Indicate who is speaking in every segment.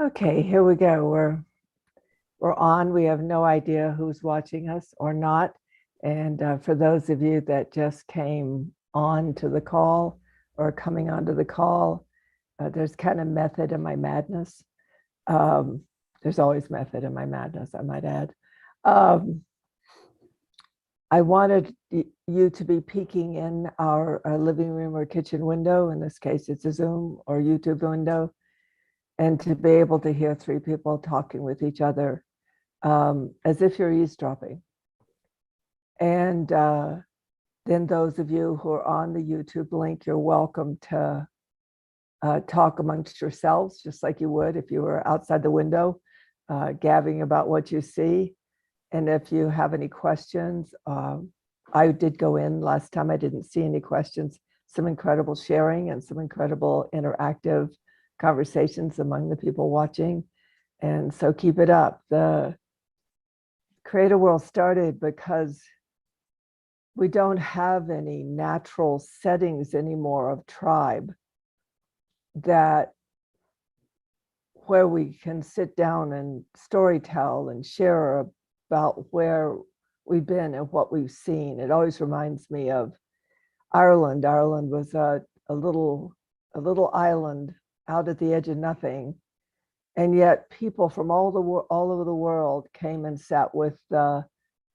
Speaker 1: Okay, here we go. We're on. We have no idea who's watching us or not. And for those of you that just came on to the call or coming onto the call, there's kind of method in my madness. Um, there's always method in my madness, I might add. Um, I wanted you to be peeking in our living room or kitchen window. In this case, it's a Zoom or YouTube window, and to be able to hear three people talking with each other as if you're eavesdropping. And then those of you who are on the YouTube link, you're welcome to talk amongst yourselves, just like you would if you were outside the window, gabbing about what you see. And if you have any questions, I did go in last time. I didn't see any questions. Some incredible sharing and some incredible interactive conversations among the people watching. And so keep it up. The Creative World started because we don't have any natural settings anymore of tribe that where we can sit down and storytell and share about where we've been and what we've seen. It always reminds me of Ireland. Ireland was a little island out at the edge of nothing, and yet people from all over the world came and sat with the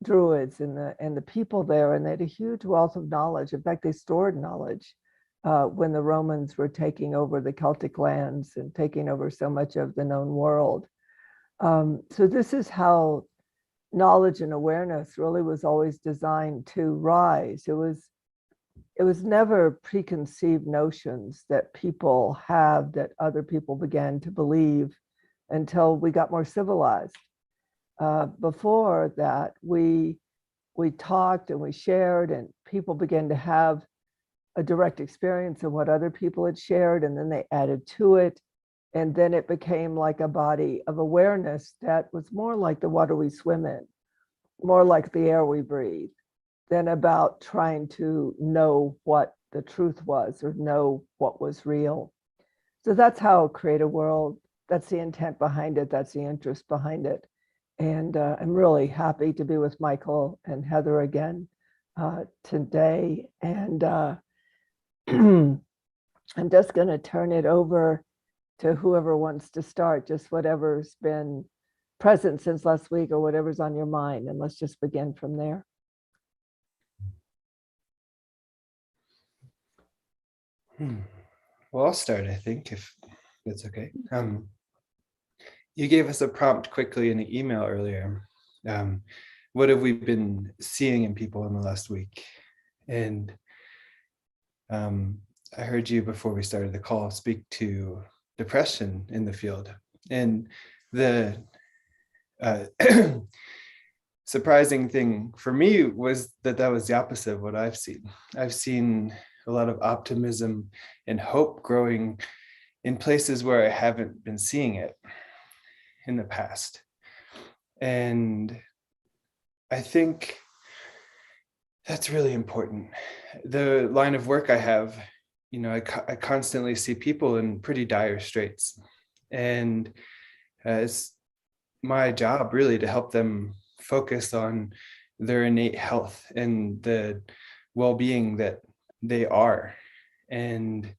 Speaker 1: druids and the people there, and they had a huge wealth of knowledge. In fact, they stored knowledge when the Romans were taking over the Celtic lands and taking over so much of the known world. So this is how knowledge and awareness really was always designed to rise. It was never preconceived notions that people have that other people began to believe until we got more civilized. Before that, we talked and we shared, and people began to have a direct experience of what other people had shared, and then they added to it. And then it became like a body of awareness that was more like the water we swim in, more like the air we breathe, than about trying to know what the truth was or know what was real. So that's how Creative World, that's the intent behind it, that's the interest behind it. And I'm really happy to be with Michael and Heather again today. And I'm just going to turn it over to whoever wants to start, just whatever's been present since last week or whatever's on your mind. And let's just begin from there.
Speaker 2: Well, I'll start, I think, if that's okay. You gave us a prompt quickly in the email earlier. What have we been seeing in people in the last week? And I heard you before we started the call speak to depression in the field. And the surprising thing for me was that was the opposite of what I've seen. I've seen a lot of optimism and hope growing in places where I haven't been seeing it in the past. And I think that's really important. The line of work I have, I constantly see people in pretty dire straits. And it's my job really to help them focus on their innate health and the well-being that they are, and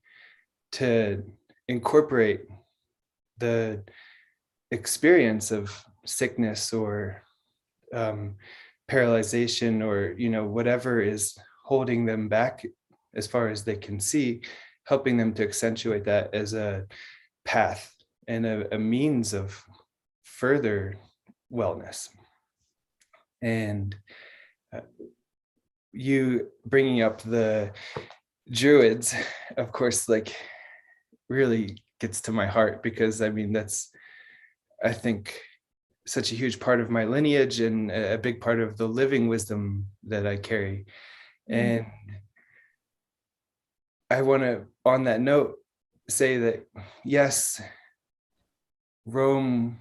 Speaker 2: to incorporate the experience of sickness or paralyzation or whatever is holding them back as far as they can see, helping them to accentuate that as a path and a means of further wellness. And you bringing up the druids, of course, like really gets to my heart, because I mean, that's, I think, such a huge part of my lineage and a big part of the living wisdom that I carry. And I want to, on that note, say that, yes, Rome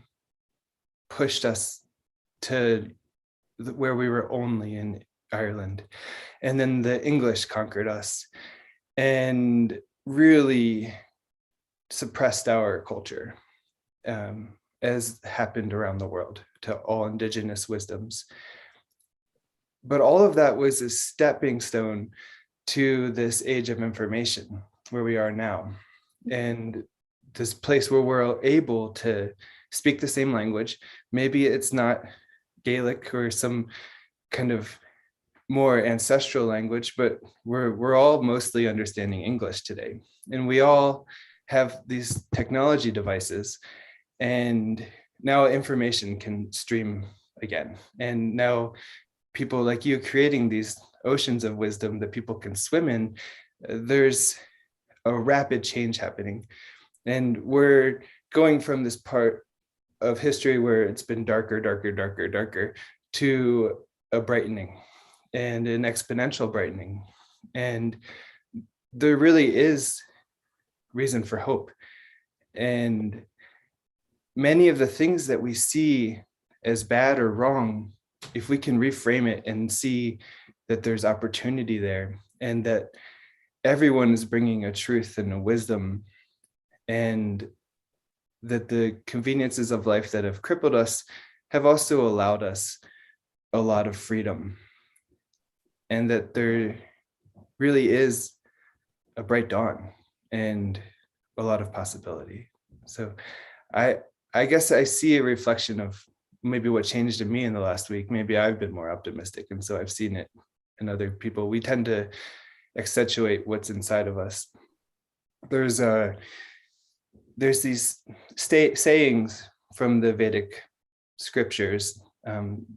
Speaker 2: pushed us to where we were only in Ireland. And then the English conquered us and really suppressed our culture. as happened around the world to all indigenous wisdoms. But all of that was a stepping stone to this age of information where we are now, and this place where we're able to speak the same language. Maybe it's not Gaelic or some kind of more ancestral language, but we're all mostly understanding English today. And we all have these technology devices, and now information can stream again. And now people like you creating these oceans of wisdom that people can swim in. There's a rapid change happening. And we're going from this part of history where it's been darker, darker, darker, darker, to a brightening and an exponential brightening. And there really is reason for hope. And many of the things that we see as bad or wrong, if we can reframe it and see that there's opportunity there, and that everyone is bringing a truth and a wisdom, and that the conveniences of life that have crippled us have also allowed us a lot of freedom, and that there really is a bright dawn and a lot of possibility. So I guess I see a reflection of maybe what changed in me in the last week. Maybe I've been more optimistic, and so I've seen it in other people. We tend to accentuate what's inside of us. There's these sayings from the Vedic scriptures.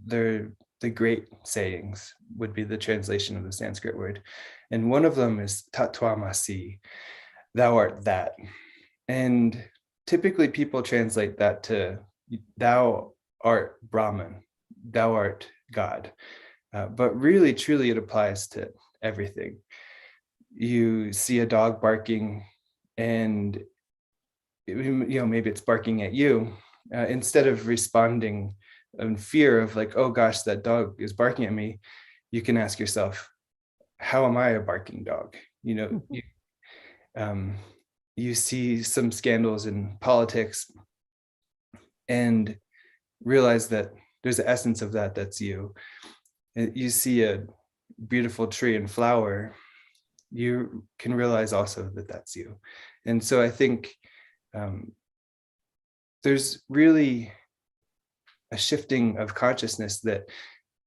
Speaker 2: They're the great sayings, would be the translation of the Sanskrit word. And one of them is Tatvamasi, thou art that. And typically people translate that to thou art Brahman, thou art God. But really, truly, it applies to everything. You see a dog barking, and maybe it's barking at you. Instead of responding in fear of like, oh gosh, that dog is barking at me, you can ask yourself, how am I a barking dog? You see some scandals in politics and realize that there's the essence of that, that's you. You see a beautiful tree and flower, you can realize also that that's you. And so I think there's really a shifting of consciousness that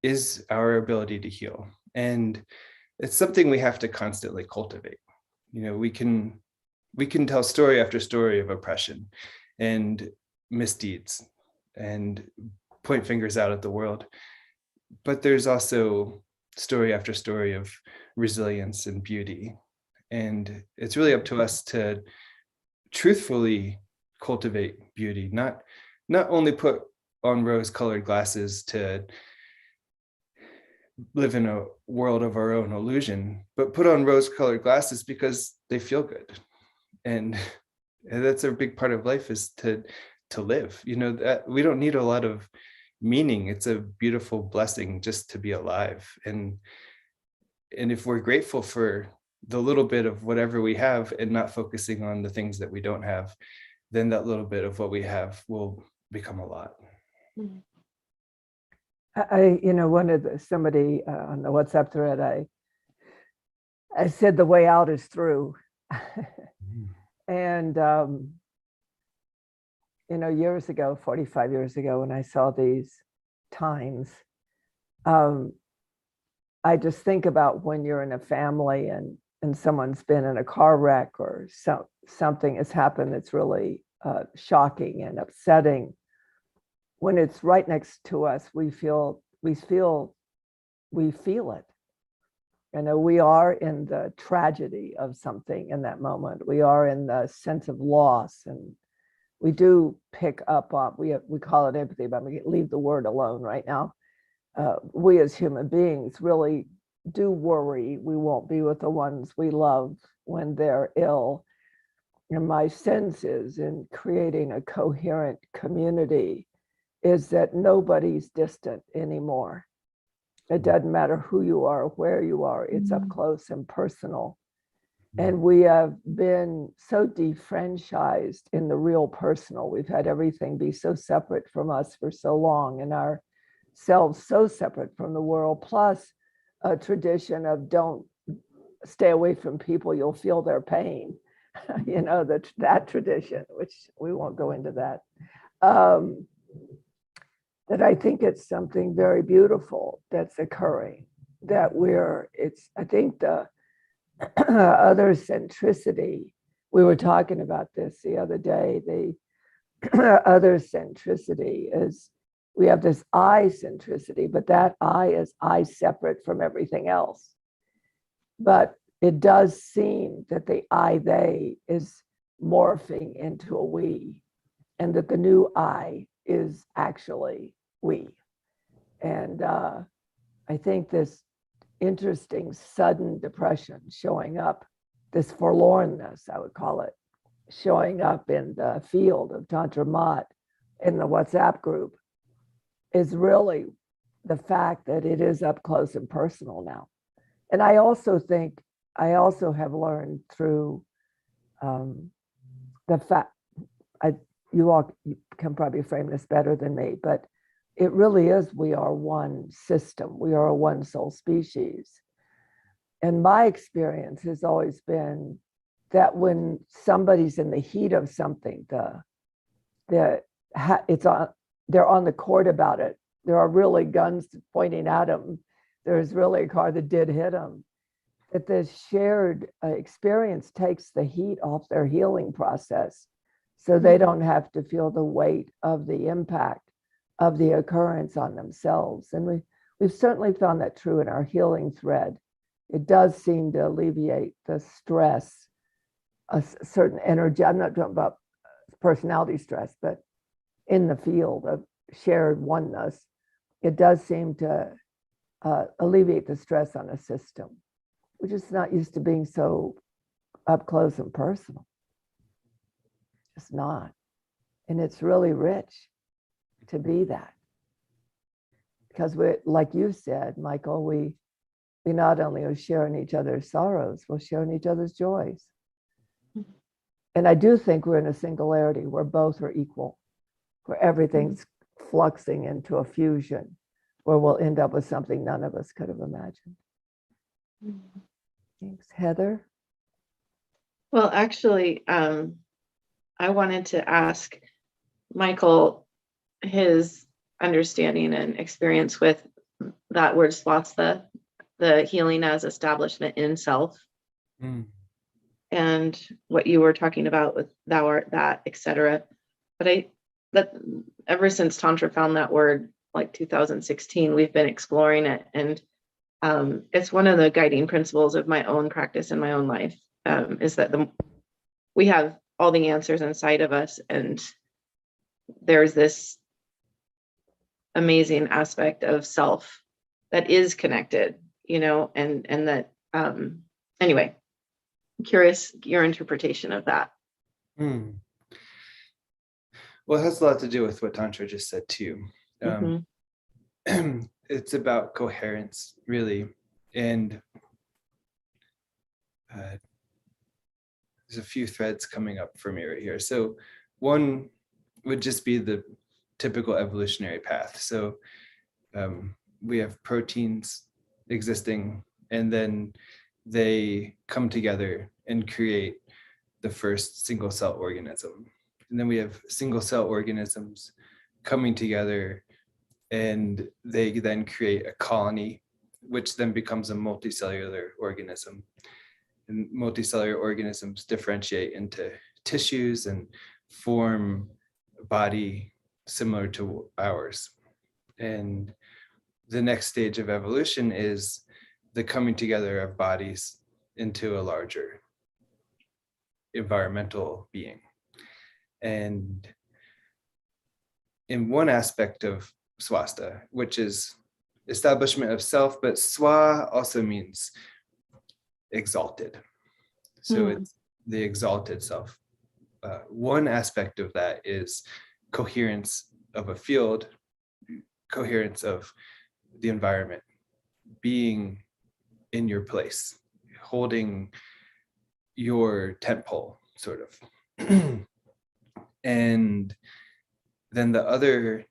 Speaker 2: is our ability to heal. And it's something we have to constantly cultivate. We can tell story after story of oppression and misdeeds and point fingers out at the world. But there's also story after story of resilience and beauty. And it's really up to us to truthfully cultivate beauty, not only put on rose-colored glasses to live in a world of our own illusion, but put on rose-colored glasses because they feel good. And that's a big part of life, is to live. That we don't need a lot of meaning. It's a beautiful blessing just to be alive. And if we're grateful for the little bit of whatever we have and not focusing on the things that we don't have, then that little bit of what we have will become a lot.
Speaker 1: Somebody on the WhatsApp thread, I said the way out is through. And years ago, 45 years ago, when I saw these times, I just think about when you're in a family and someone's been in a car wreck or something has happened that's really shocking and upsetting. When it's right next to us, we feel it. We are in the tragedy of something in that moment. We are in the sense of loss, and we do pick up on, we call it empathy, but I'm going to leave the word alone right now. We as human beings really do worry we won't be with the ones we love when they're ill. And my sense is, in creating a coherent community, is that nobody's distant anymore. It doesn't matter who you are, where you are, it's up close and personal. And we have been so defranchised in the real personal. We've had everything be so separate from us for so long, and ourselves so separate from the world, plus a tradition of don't stay away from people, you'll feel their pain. That tradition, which we won't go into that. That I think it's something very beautiful that's occurring, that I think the other centricity, we were talking about this the other day, the other centricity is we have this I centricity, but that I is I separate from everything else. But it does seem that the I they is morphing into a we, and that the new I is actually we. And I think this interesting sudden depression showing up, this forlornness, I would call it, showing up in the field of Tantra Maat in the WhatsApp group is really the fact that it is up close and personal now. And I also have learned through the fact, you all can probably frame this better than me, but it really is, we are one system. We are a one soul species. And my experience has always been that when somebody's in the heat of something, they're on the court about it. There are really guns pointing at them. There's really a car that did hit them. That this shared experience takes the heat off their healing process, so they don't have to feel the weight of the impact of the occurrence on themselves. And we've certainly found that true in our healing thread. It does seem to alleviate the stress, a certain energy. I'm not talking about personality stress, but in the field of shared oneness, it does seem to alleviate the stress on a system, which is not used to being so up close and personal. It's not. And it's really rich to be that. Because like you said, Michael, we not only are sharing each other's sorrows, we're sharing each other's joys. And I do think we're in a singularity where both are equal, where everything's fluxing into a fusion, where we'll end up with something none of us could have imagined. Thanks. Heather?
Speaker 3: Well, actually, I wanted to ask Michael his understanding and experience with that word swastha, the healing as establishment in self, and what you were talking about with thou art that, etc. But that ever since Tantra found that word, like 2016, we've been exploring it, and it's one of the guiding principles of my own practice in my own life, is that we have all the answers inside of us, and there's this amazing aspect of self that is connected, and that anyway, I'm curious your interpretation of that.
Speaker 2: Well, it has a lot to do with what Tantra just said too. It's about coherence, really, and there's a few threads coming up for me right here. So one would just be the typical evolutionary path. So we have proteins existing, and then they come together and create the first single cell organism. And then we have single cell organisms coming together, and they then create a colony, which then becomes a multicellular organism. And multicellular organisms differentiate into tissues and form a body similar to ours. And the next stage of evolution is the coming together of bodies into a larger environmental being. And in one aspect of swastha, which is establishment of self, but swa also means exalted. So it's the exalted self. One aspect of that is coherence of a field, coherence of the environment, being in your place, holding your tent pole, sort of. And then the other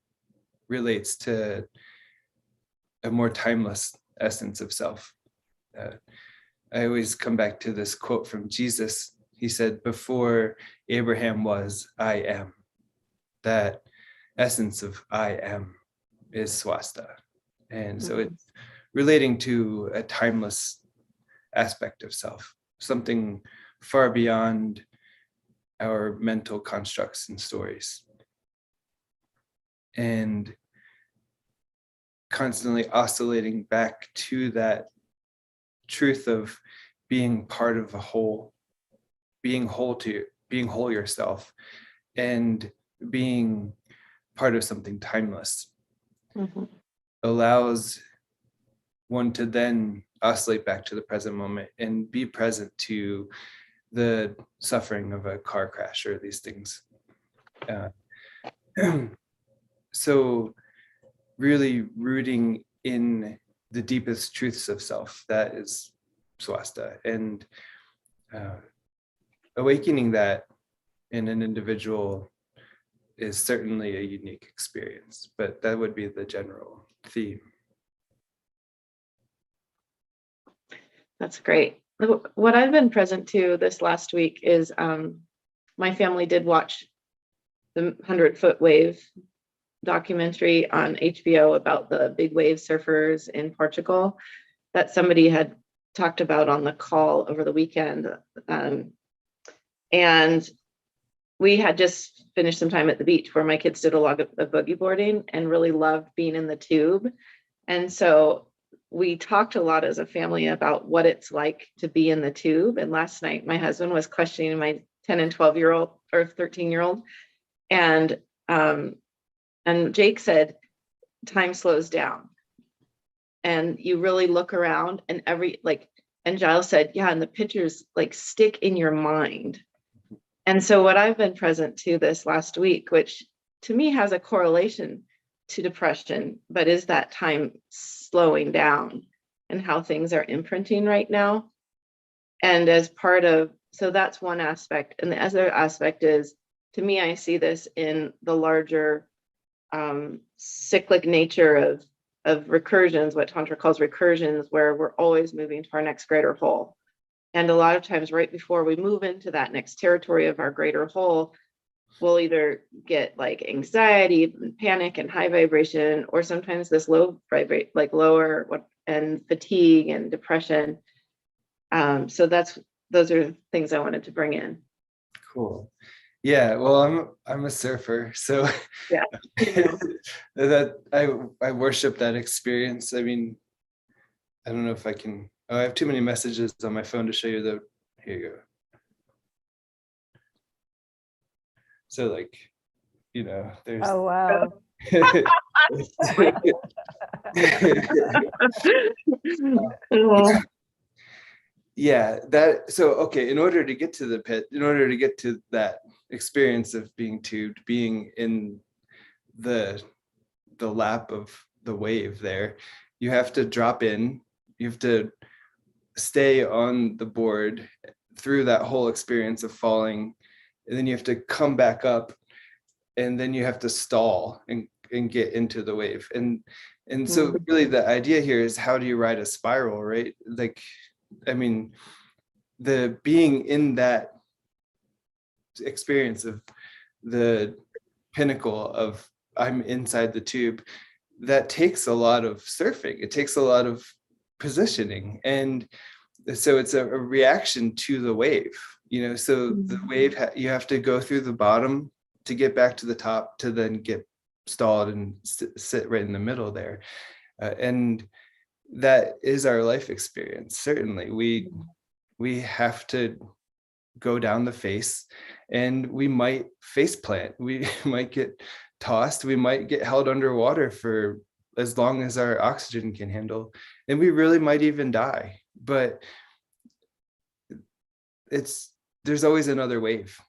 Speaker 2: relates to a more timeless essence of self. I always come back to this quote from Jesus. He said, "Before Abraham was, I am." That essence of I am is swasta. And so it's relating to a timeless aspect of self, something far beyond our mental constructs and stories. And constantly oscillating back to that truth of being part of a whole, being whole yourself, and being part of something timeless, allows one to then oscillate back to the present moment and be present to the suffering of a car crash or these things. So really rooting in the deepest truths of self, that is swasta. And awakening that in an individual is certainly a unique experience, but that would be the general theme.
Speaker 3: That's great. What I've been present to this last week is my family did watch the 100-Foot Wave documentary on HBO about the big wave surfers in Portugal that somebody had talked about on the call over the weekend. And we had just finished some time at the beach where my kids did a lot of boogie boarding and really loved being in the tube. And so we talked a lot as a family about what it's like to be in the tube. And last night, my husband was questioning my 10 and 12-year-old or 13-year-old. And Jake said, time slows down. And you really look around and and Giles said, yeah, and the pictures like stick in your mind. And so what I've been present to this last week, which to me has a correlation to depression, but is that time slowing down and how things are imprinting right now. And as part of, so that's one aspect. And the other aspect is, to me, I see this in the larger cyclic nature of recursions, what Tantra calls recursions, where we're always moving to our next greater whole. And a lot of times right before we move into that next territory of our greater whole, we'll either get like anxiety, panic, and high vibration, or sometimes this low vibrate, like lower, and fatigue and depression. So those are things I wanted to bring in.
Speaker 2: Cool. Yeah, well, I'm a surfer, so
Speaker 3: yeah,
Speaker 2: that I worship that experience. I mean, I don't know if I can. Oh, I have too many messages on my phone to show you the. Here you go. So like, there's.
Speaker 1: Oh wow.
Speaker 2: Yeah, that, so okay, in order to get to the pit, in order to get to that experience of being tubed, being in the lap of the wave there, you have to drop in, you have to stay on the board through that whole experience of falling, and then you have to come back up, and then you have to stall and get into the wave. And so really the idea here is, how do you ride a spiral, right? Like, I mean, the being in that experience of the pinnacle of I'm inside the tube, that takes a lot of surfing. It takes a lot of positioning. And so it's a reaction to the wave, so the wave, you have to go through the bottom to get back to the top, to then get stalled and sit right in the middle there. And that is our life experience. Certainly we have to go down the face, and we might face plant, we might get tossed, we might get held underwater for as long as our oxygen can handle, and we really might even die. But there's always another wave,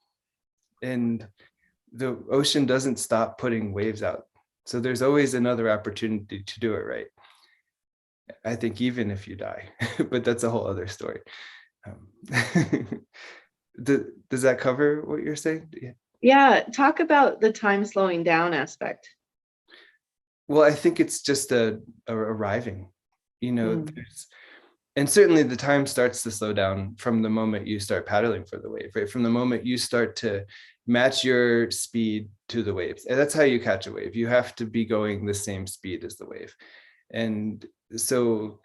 Speaker 2: and the ocean doesn't stop putting waves out, so there's always another opportunity to do it right. I think even if you die, but that's a whole other story. Does that cover what you're saying? Yeah.
Speaker 3: Yeah, talk about the time slowing down aspect.
Speaker 2: Well, I think it's just a arriving,
Speaker 3: Mm.
Speaker 2: and certainly the time starts to slow down from the moment you start paddling for the wave, right? From the moment you start to match your speed to the waves. And that's how you catch a wave. You have to be going the same speed as the wave. And so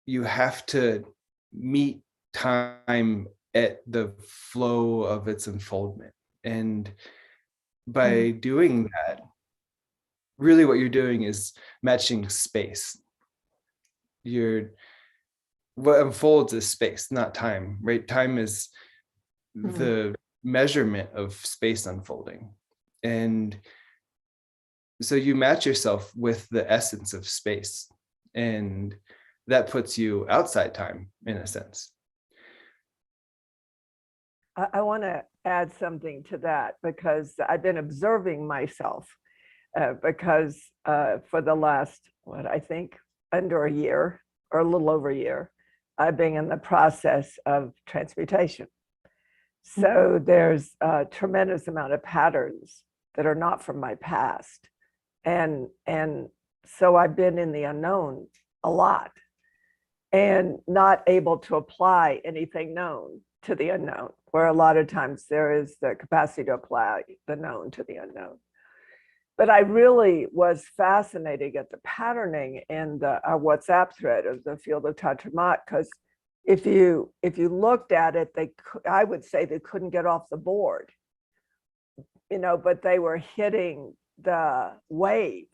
Speaker 2: you have to meet time at the flow of its unfoldment. And by doing that, really what you're doing is matching space. What unfolds is space, not time, right? Time is the measurement of space unfolding. And so you match yourself with the essence of space, and that puts you outside time in a sense.
Speaker 1: I want to add something to that because I've been observing myself because for the last, I think under a year or a little over a year, I've been in the process of transmutation. So there's a tremendous amount of patterns that are not from my past. And so I've been in the unknown a lot and not able to apply anything known to the unknown, where a lot of times there is the capacity to apply the known to the unknown. But I really was fascinated at the patterning in the WhatsApp thread of the field of Tantra Maat, because if you looked at it, I would say they couldn't get off the board, but they were hitting the wave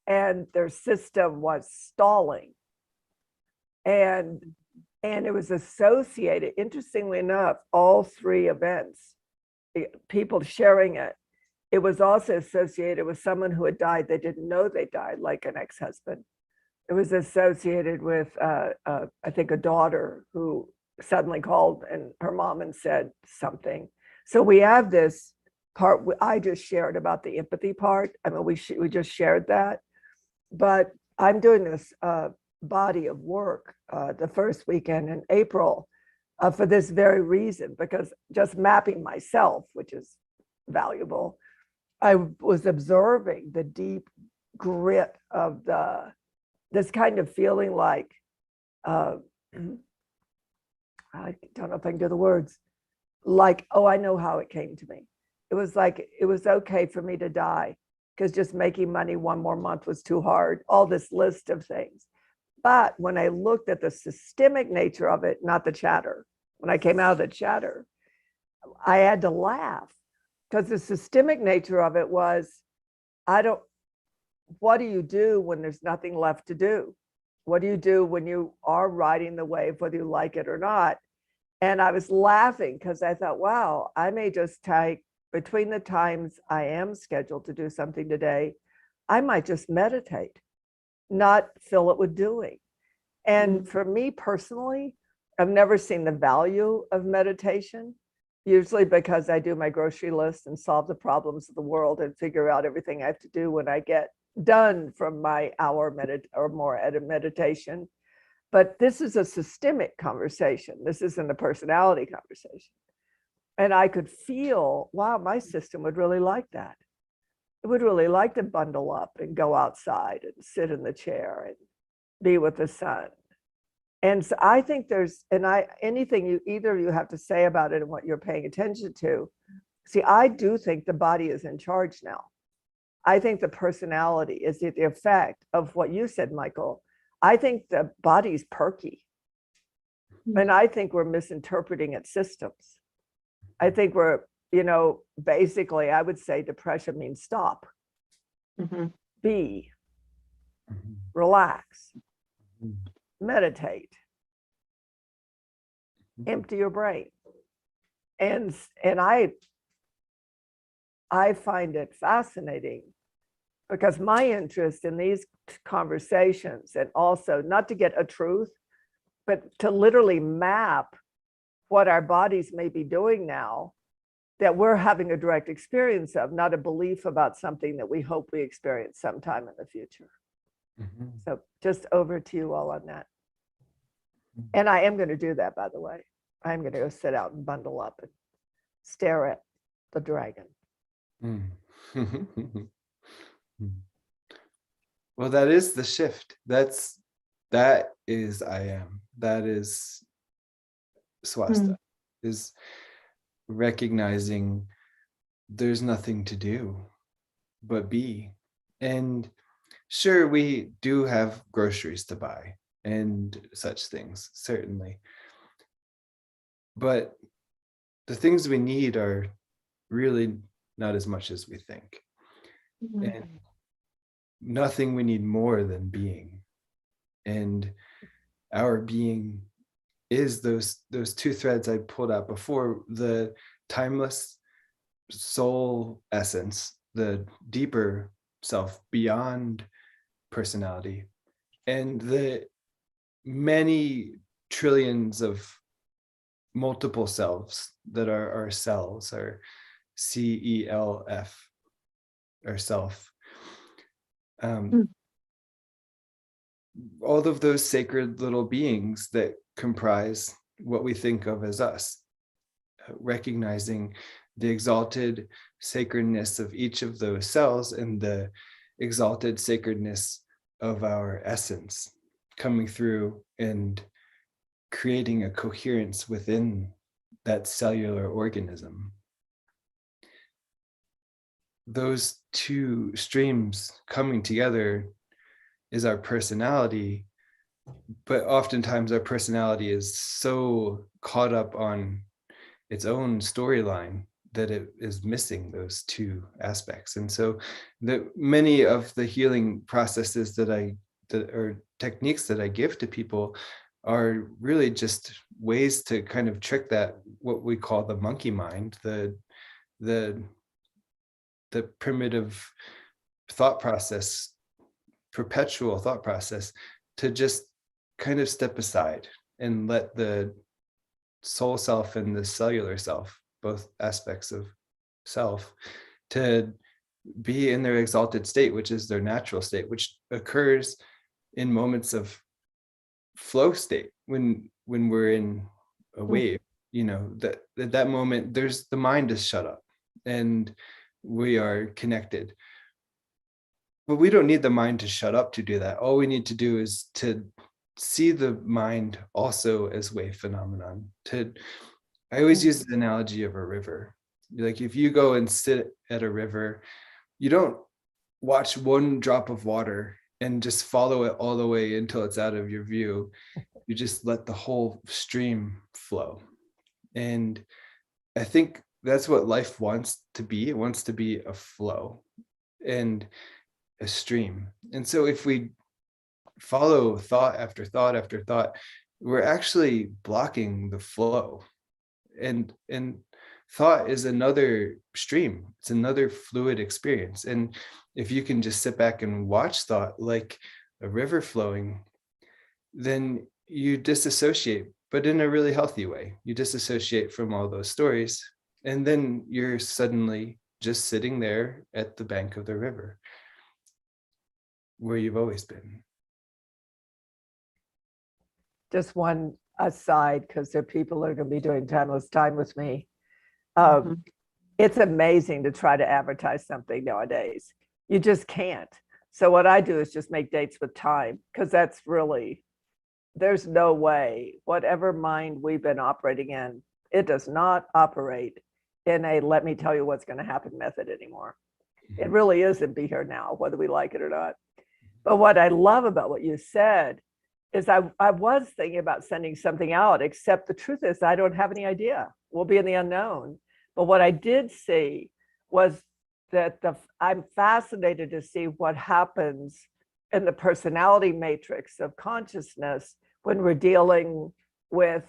Speaker 1: and their system was stalling. And it was associated, interestingly enough, all three events, people sharing it, it was also associated with someone who had died. They didn't know they died, like an ex-husband. It was associated with, I think, a daughter who suddenly called and her mom and said something. So we have this part I just shared about the empathy part. I mean, we just shared that. But I'm doing this body of work the first weekend in April for this very reason, because just mapping myself, which is valuable, I was observing the deep grit of this kind of feeling like, I don't know if I can do the words, like, oh, I know how it came to me. It was like, it was okay for me to die because just making money one more month was too hard, all this list of things. But when I looked at the systemic nature of it, not the chatter, when I came out of the chatter, I had to laugh because the systemic nature of it was, what do you do when there's nothing left to do? What do you do when you are riding the wave, whether you like it or not? And I was laughing because I thought, wow, I may just take, between the times I am scheduled to do something today, I might just meditate, not fill it with doing. And for me personally, I've never seen the value of meditation, usually because I do my grocery list and solve the problems of the world and figure out everything I have to do when I get done from my hour or more at a meditation. But this is a systemic conversation. This isn't a personality conversation. And I could feel, wow, my system would really like that. It would really like to bundle up and go outside and sit in the chair and be with the sun. And so I think anything either of you have to say about it and what you're paying attention to. See, I do think the body is in charge now. I think the personality is the effect of what you said, Michael. I think the body's perky. And I think we're misinterpreting its systems. I think we're, basically, I would say depression means stop, be, relax, meditate, empty your brain. And I find it fascinating because my interest in these conversations, and also not to get a truth, but to literally map what our bodies may be doing now that we're having a direct experience of, not a belief about something that we hope we experience sometime in the future. So just over to you all on that. And I am going to do that, by the way. I'm going to go sit out and bundle up and stare at the dragon.
Speaker 2: Well, that is the shift. That is I am. That is swasta. Is recognizing there's nothing to do but be. And sure, we do have groceries to buy and such things, certainly. But the things we need are really not as much as we think. And nothing we need more than being. And our being is those two threads I pulled out before, the timeless soul essence, the deeper self beyond personality, and the many trillions of multiple selves that are our cells, our CELF, our self. All of those sacred little beings that comprise what we think of as us, recognizing the exalted sacredness of each of those cells and the exalted sacredness of our essence coming through and creating a coherence within that cellular organism. Those two streams coming together is our personality, but oftentimes our personality is so caught up on its own storyline that it is missing those two aspects. And so many of the healing processes or techniques that I give to people are really just ways to kind of trick that, what we call the monkey mind, the primitive thought process, perpetual thought process, to just kind of step aside and let the soul self and the cellular self, both aspects of self, to be in their exalted state, which is their natural state, which occurs in moments of flow state, when we're in a wave, that at that moment the mind is shut up and we are connected. But we don't need the mind to shut up to do that. All we need to do is to see the mind also as wave phenomenon. I always use the analogy of a river. Like if you go and sit at a river, you don't watch one drop of water and just follow it all the way until it's out of your view. You just let the whole stream flow. And I think that's what life wants to be. It wants to be a flow and a stream. And so if we follow thought after thought after thought, we're actually blocking the flow. And thought is another stream. It's another fluid experience. And if you can just sit back and watch thought like a river flowing, then you disassociate, but in a really healthy way. You disassociate from all those stories, and then you're suddenly just sitting there at the bank of the river where you've always been.
Speaker 1: Just one aside, because there are people that are going to be doing timeless time with me. It's amazing to try to advertise something nowadays. You just can't. So what I do is just make dates with time, because that's really, there's no way, whatever mind we've been operating in, it does not operate in a let me tell you what's going to happen method anymore. It really isn't be here now, whether we like it or not. But what I love about what you said is I was thinking about sending something out, except the truth is I don't have any idea. We'll be in the unknown. But what I did see was that I'm fascinated to see what happens in the personality matrix of consciousness when we're dealing with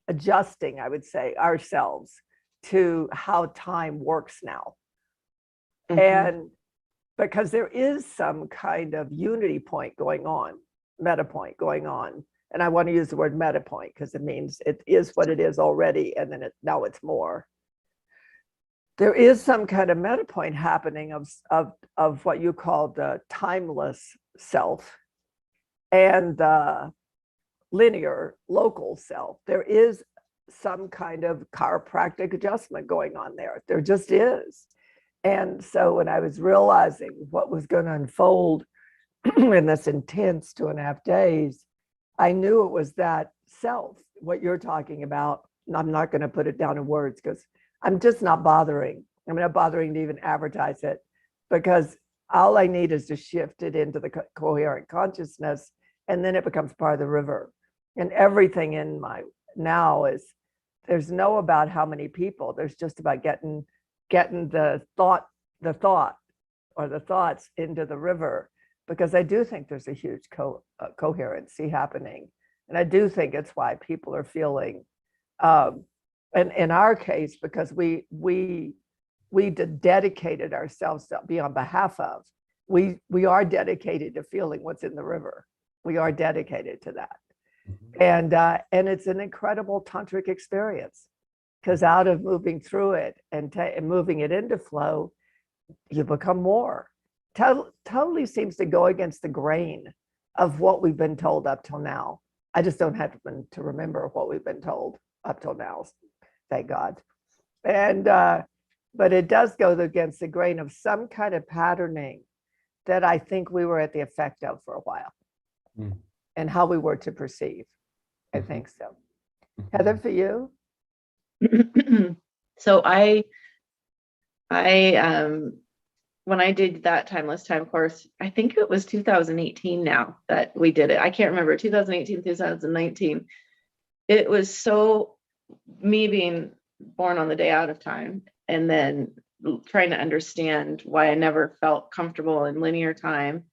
Speaker 1: adjusting, I would say, ourselves to how time works now. And because there is some kind of unity point going on, meta point going on. And I want to use the word meta point because it means it is what it is already, and then now it's more. There is some kind of meta point happening of what you call the timeless self. And linear local self. There is some kind of chiropractic adjustment going on there. There just is. And so when I was realizing what was going to unfold in this intense 2.5 days, I knew it was that self, what you're talking about. And I'm not going to put it down in words because I'm just not bothering. I'm not bothering to even advertise it, because all I need is to shift it into the coherent consciousness, and then it becomes part of the river. And everything in my now is, there's no about how many people, there's just about getting the thought or the thoughts into the river, because I do think there's a huge coherency happening. And I do think it's why people are feeling, and in our case, because we dedicated ourselves to be on behalf of, we are dedicated to feeling what's in the river. We are dedicated to that. And it's an incredible tantric experience, because out of moving through it and moving it into flow, you become more. Totally seems to go against the grain of what we've been told up till now. I just don't happen to remember what we've been told up till now, thank God. And but it does go against the grain of some kind of patterning that I think we were at the effect of for a while, and how we were to perceive. I think so. Heather, for you?
Speaker 3: So I when I did that timeless time course, I think it was 2018 now that we did it. I can't remember, 2018, 2019. It was so, me being born on the day out of time, and then trying to understand why I never felt comfortable in linear time.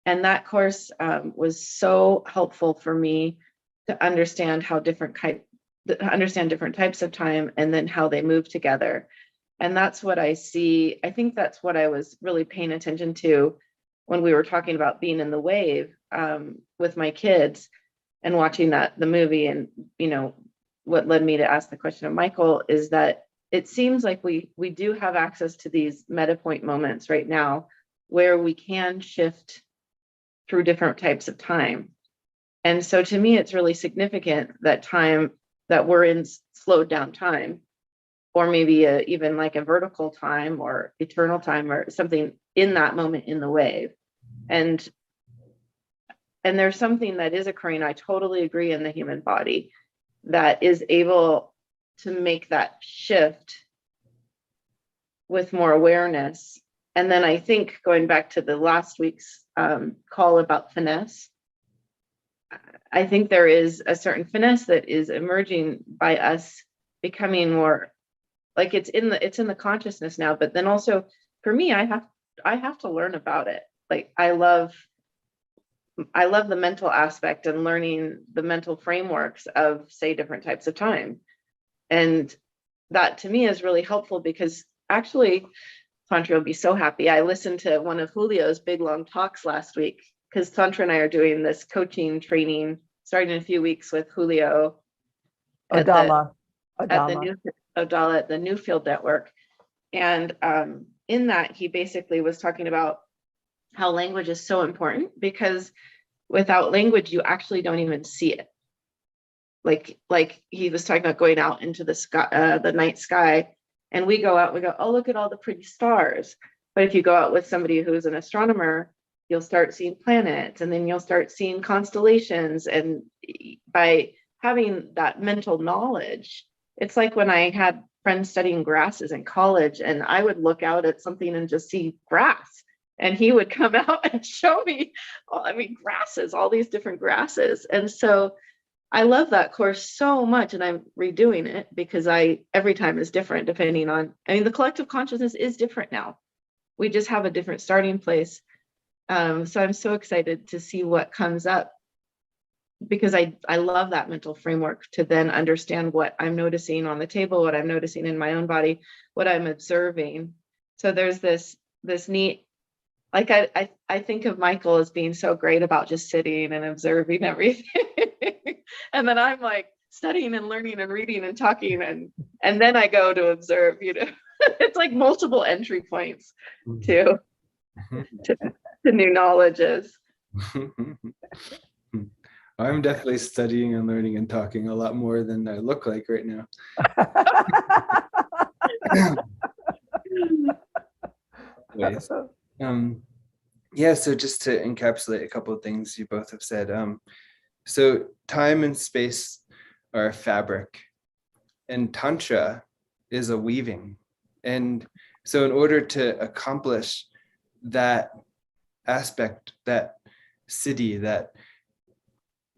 Speaker 3: And that course was so helpful for me to understand how different types of time, and then how they move together. And that's what I see. I think that's what I was really paying attention to when we were talking about being in the wave with my kids and watching the movie. And, what led me to ask the question of Michael is that it seems like we do have access to these meta point moments right now where we can shift through different types of time. And so to me, it's really significant that we're in slowed down time, or maybe even like a vertical time or eternal time or something in that moment in the wave. And there's something that is occurring, I totally agree, in the human body that is able to make that shift with more awareness. And then I think going back to the last week's call about finesse, I think there is a certain finesse that is emerging by us becoming more like it's in the consciousness now. But then also for me, I have to learn about it. Like I love the mental aspect and learning the mental frameworks of, say, different types of time. And that to me is really helpful, because actually Tantra will be so happy. I listened to one of Julio's big long talks last week, because Tantra and I are doing this coaching training starting in a few weeks with Julio at the Newfield Network. And in that, he basically was talking about how language is so important, because without language, you actually don't even see it. Like he was talking about going out into the sky, the night sky, and we go out, we go, oh, look at all the pretty stars. But if you go out with somebody who's an astronomer, you'll start seeing planets, and then you'll start seeing constellations. And by having that mental knowledge, it's like when I had friends studying grasses in college, and I would look out at something and just see grass. And he would come out and show me, grasses, all these different grasses. And so I love that course so much. And I'm redoing it because every time is different depending on, the collective consciousness is different now. We just have a different starting place. So I'm so excited to see what comes up, because I love that mental framework to then understand what I'm noticing on the table, what I'm noticing in my own body, what I'm observing. So there's this neat, like I think of Michael as being so great about just sitting and observing everything. And then I'm like studying and learning and reading and talking, and then I go to observe, it's like multiple entry points to new knowledges.
Speaker 2: I'm definitely studying and learning and talking a lot more than I look like right now. Ways. Yeah, so just to encapsulate a couple of things you both have said. So time and space are a fabric, and Tantra is a weaving. And so in order to accomplish that aspect, that siddhi, that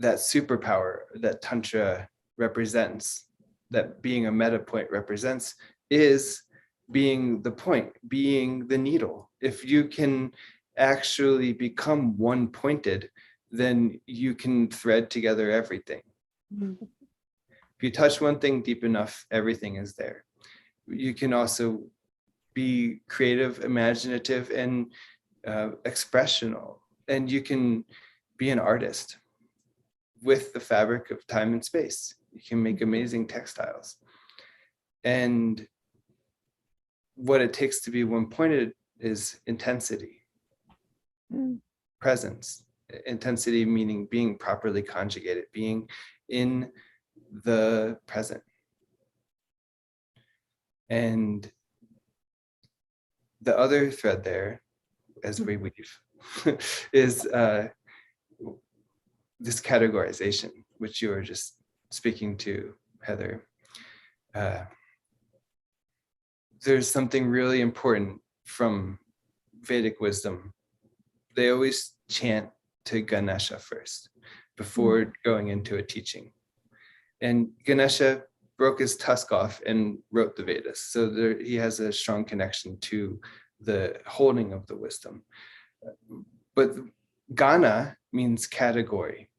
Speaker 2: superpower that Tantra represents, that being a meta point represents, is being the point, being the needle. If you can actually become one pointed, then you can thread together everything.
Speaker 3: Mm-hmm.
Speaker 2: If you touch one thing deep enough, everything is there. You can also be creative, imaginative, and expressional, and you can be an artist with the fabric of time and space. You can make amazing textiles. And what it takes to be one-pointed is intensity, presence. Intensity meaning being properly conjugated, being in the present. And the other thread there, as we weave, is this categorization, which you were just speaking to, Heather. There's something really important from Vedic wisdom. They always chant to Ganesha first before going into a teaching. And Ganesha broke his tusk off and wrote the Vedas. So he has a strong connection to the holding of the wisdom. But Gana means category.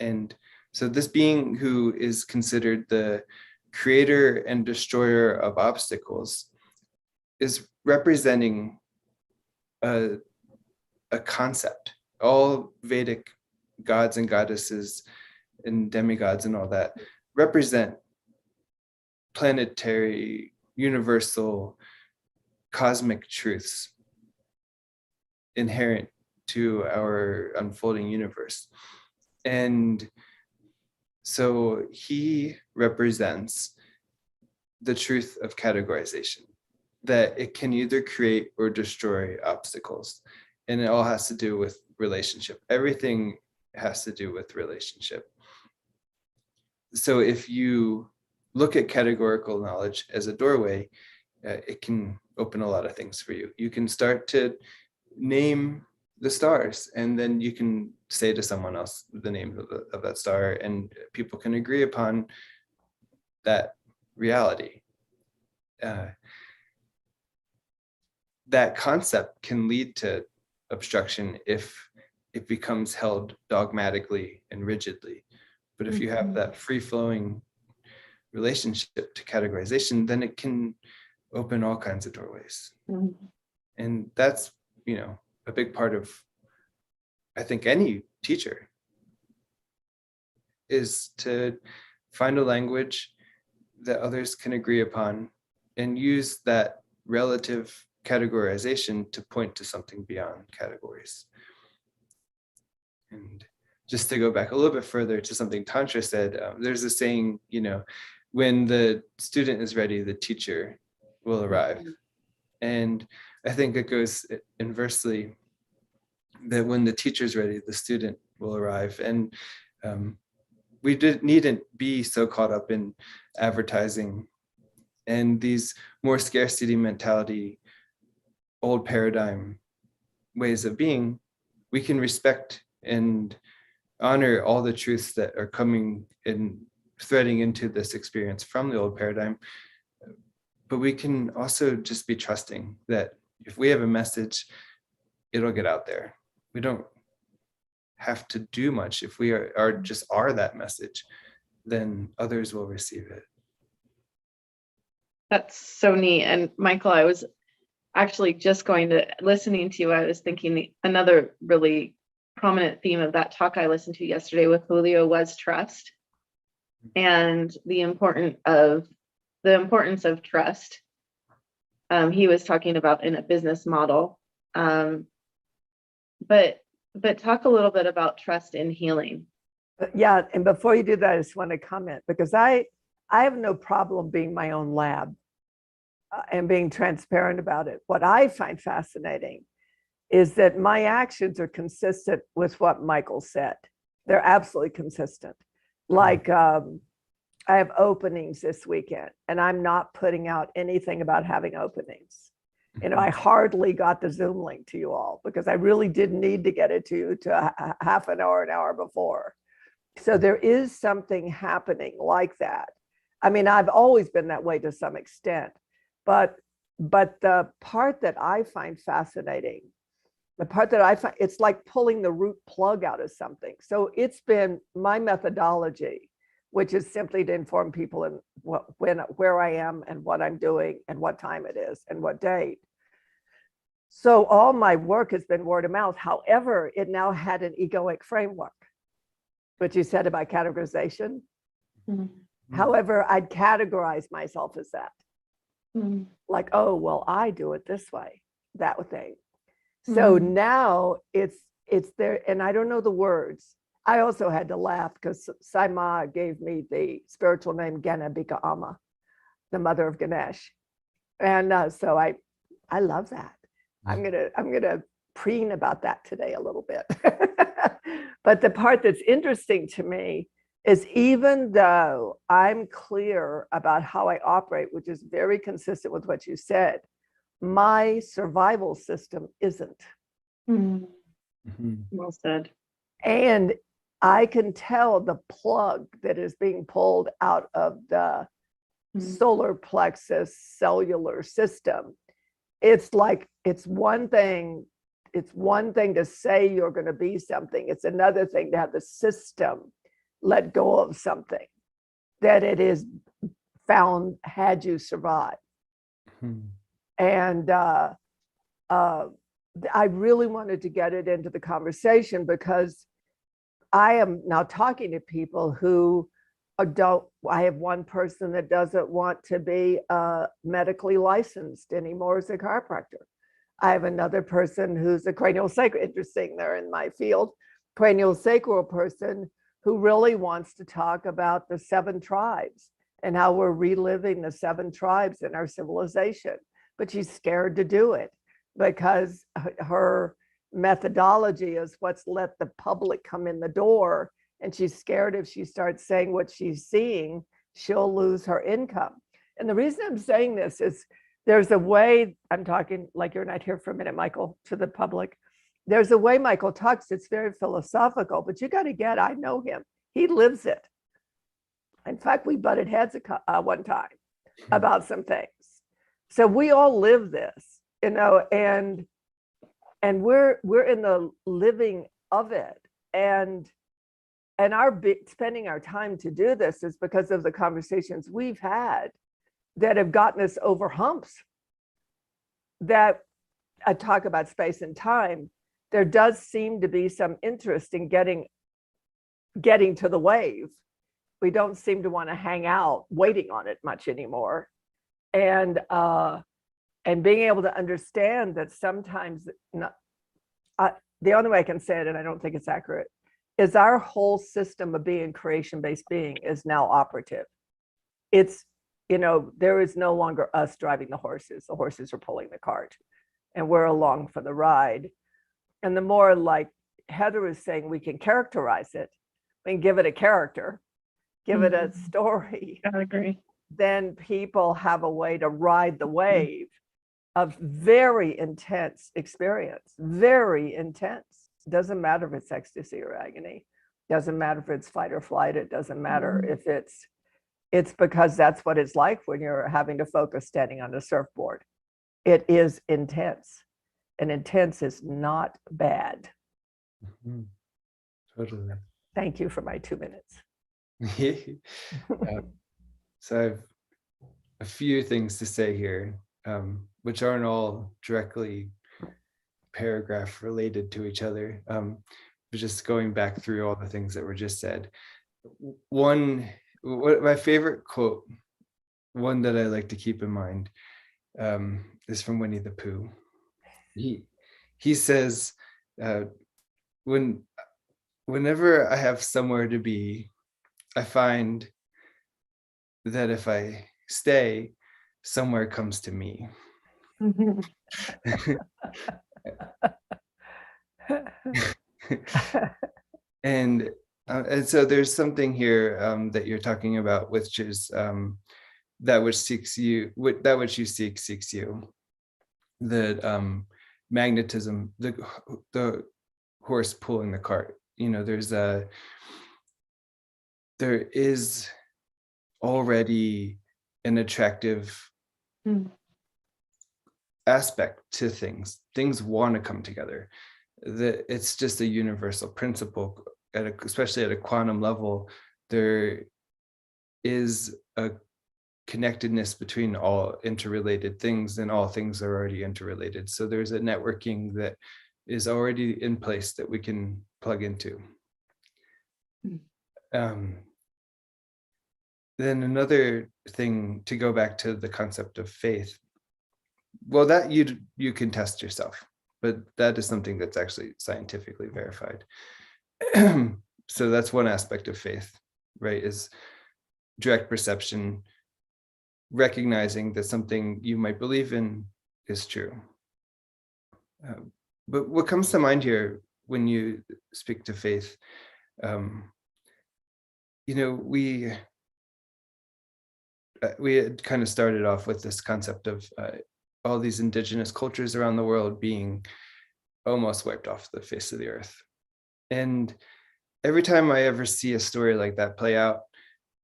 Speaker 2: And so this being who is considered the creator and destroyer of obstacles is representing a concept. All Vedic gods and goddesses and demigods and all that represent planetary, universal, cosmic truths inherent to our unfolding universe. And so he represents the truth of categorization, that it can either create or destroy obstacles. And it all has to do with relationship. Everything has to do with relationship. So if you look at categorical knowledge as a doorway, it can open a lot of things for you. You can start to name the stars, and then you can say to someone else the name of that star, and people can agree upon that reality. That concept can lead to obstruction if it becomes held dogmatically and rigidly. But if you have that free-flowing relationship to categorization, then it can open all kinds of doorways. And that's, a big part of, I think, any teacher, is to find a language that others can agree upon and use that relative categorization to point to something beyond categories. And just to go back a little bit further to something Tantra said, there's a saying, when the student is ready, the teacher will arrive. And I think it goes inversely, that when the teacher's ready, the student will arrive. And we needn't be so caught up in advertising and these more scarcity mentality, old paradigm ways of being. We can respect and honor all the truths that are coming and threading into this experience from the old paradigm. But we can also just be trusting that if we have a message, it'll get out there. We don't have to do much. If we are that message, then others will receive it.
Speaker 3: That's so neat. And Michael, I was actually just listening to you, I was thinking another really prominent theme of that talk I listened to yesterday with Julio was trust, and the importance of trust. He was talking about in a business model, but talk a little bit about trust in healing,
Speaker 1: Yeah, and before you do that, I just want to comment because I have no problem being my own lab and being transparent about it. What I find fascinating is that my actions are consistent with what Michael said. They're absolutely consistent. Like I have openings this weekend, and I'm not putting out anything about having openings. You know, I hardly got the Zoom link to you all because I really didn't need to get it to you to half an hour before. So there is something happening like that. I mean, I've always been that way to some extent, but the part that I find fascinating, the part that I find, it's like pulling the root plug out of something. So it's been my methodology, which is simply to inform people in where I am and what I'm doing and what time it is and what date. So all my work has been word of mouth. However, it now had an egoic framework, which you said about categorization.
Speaker 3: Mm-hmm.
Speaker 1: However, I'd categorize myself as that.
Speaker 3: Mm-hmm.
Speaker 1: Like, oh, well, I do it this way, that thing. So now it's there, and I don't know the words. I also had to laugh because Saima gave me the spiritual name Ganabika Amma, the mother of Ganesh, and so I love that. I'm gonna preen about that today a little bit. But the part that's interesting to me is even though I'm clear about how I operate, which is very consistent with what you said, my survival system isn't.
Speaker 3: Well said.
Speaker 1: And I can tell the plug that is being pulled out of the solar plexus cellular system. It's like, it's one thing to say you're going to be something. It's another thing to have the system let go of something that it is found had you survive. And I really wanted to get it into the conversation because I am now talking to people who don't. I have one person that doesn't want to be medically licensed anymore as a chiropractor. I have another person who's a cranial sacral, interesting, they're in my field, cranial sacral person who really wants to talk about the 7 tribes and how we're reliving the 7 tribes in our civilization. But she's scared to do it because her methodology is what's let the public come in the door. And she's scared if she starts saying what she's seeing, she'll lose her income. And the reason I'm saying this is there's a way, I'm talking like you're not here for a minute, Michael, to the public. There's a way Michael talks, it's very philosophical, but you got to get, I know him, he lives it. In fact, we butted heads one time about some things. So we all live this, you know, and we're in the living of it. And our spending our time to do this is because of the conversations we've had that have gotten us over humps. That I talk about space and time. There does seem to be some interest in getting to the wave. We don't seem to want to hang out waiting on it much anymore. And being able to understand that sometimes the only way I can say it, and I don't think it's accurate, is our whole system of being creation-based being is now operative. It's, you know, there is no longer us driving the horses are pulling the cart and we're along for the ride. And the more, like Heather was saying, we can characterize it, we can give it a character, give it a story.
Speaker 3: I agree.
Speaker 1: Then people have a way to ride the wave of very intense experience, very intense. Doesn't matter if it's ecstasy or agony. Doesn't matter if it's fight or flight. It doesn't matter if it's because that's what it's like when you're having to focus standing on a surfboard. It is intense, and intense is not bad.
Speaker 2: Totally.
Speaker 1: Thank you for my 2 minutes.
Speaker 2: So I have a few things to say here, which aren't all directly paragraph related to each other, but just going back through all the things that were just said. My favorite quote, one that I like to keep in mind, is from Winnie the Pooh. He says, when whenever I have somewhere to be, I find that if I stay, somewhere comes to me. and so there's something here that you're talking about, which is that which seeks you, that which you seeks you. The magnetism, the horse pulling the cart. There is already an attractive aspect to things. Things want to come together. It's just a universal principle, especially at a quantum level. There is a connectedness between all interrelated things, and all things are already interrelated. So there's a networking that is already in place that we can plug into. Then another thing, to go back to the concept of faith, well, that you can test yourself, but that is something that's actually scientifically verified. So that's one aspect of faith, right? Is direct perception, recognizing that something you might believe in is true. But what comes to mind here when you speak to faith, we had kind of started off with this concept of all these indigenous cultures around the world being almost wiped off the face of the earth. And every time I ever see a story like that play out,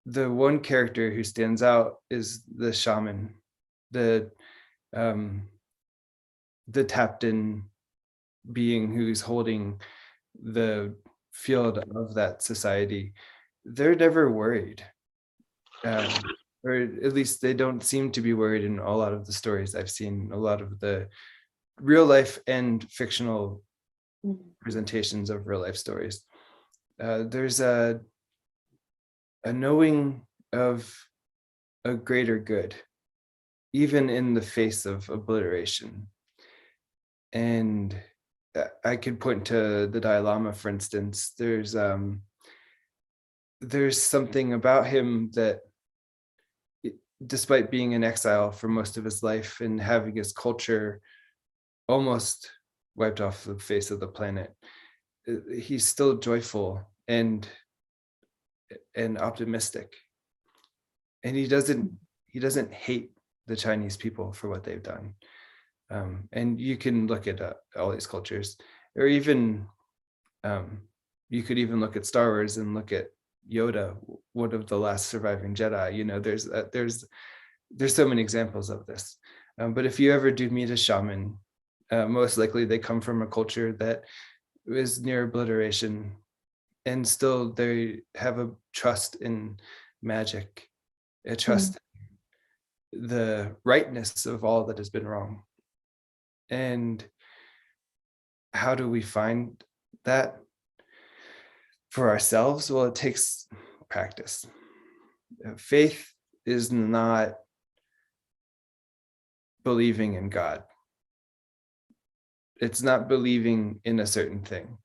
Speaker 2: the one character who stands out is the shaman, the tapped in being who's holding the field of that society. They're never worried. Or at least they don't seem to be worried in a lot of the stories I've seen, a lot of the real life and fictional presentations of real life stories. There's a knowing of a greater good, even in the face of obliteration. And I could point to the Dalai Lama, for instance. There's something about him that, despite being in exile for most of his life and having his culture almost wiped off the face of the planet, he's still joyful and optimistic. And he doesn't hate the Chinese people for what they've done. And you can look at all these cultures, or even you could even look at Star Wars and look at Yoda, one of the last surviving Jedi. There's so many examples of this. But if you ever do meet a shaman, most likely they come from a culture that is near obliteration, and still they have a trust in magic, a trust in the rightness of all that has been wrong. And how do we find that for ourselves? Well, it takes practice. Faith is not believing in God. It's not believing in a certain thing.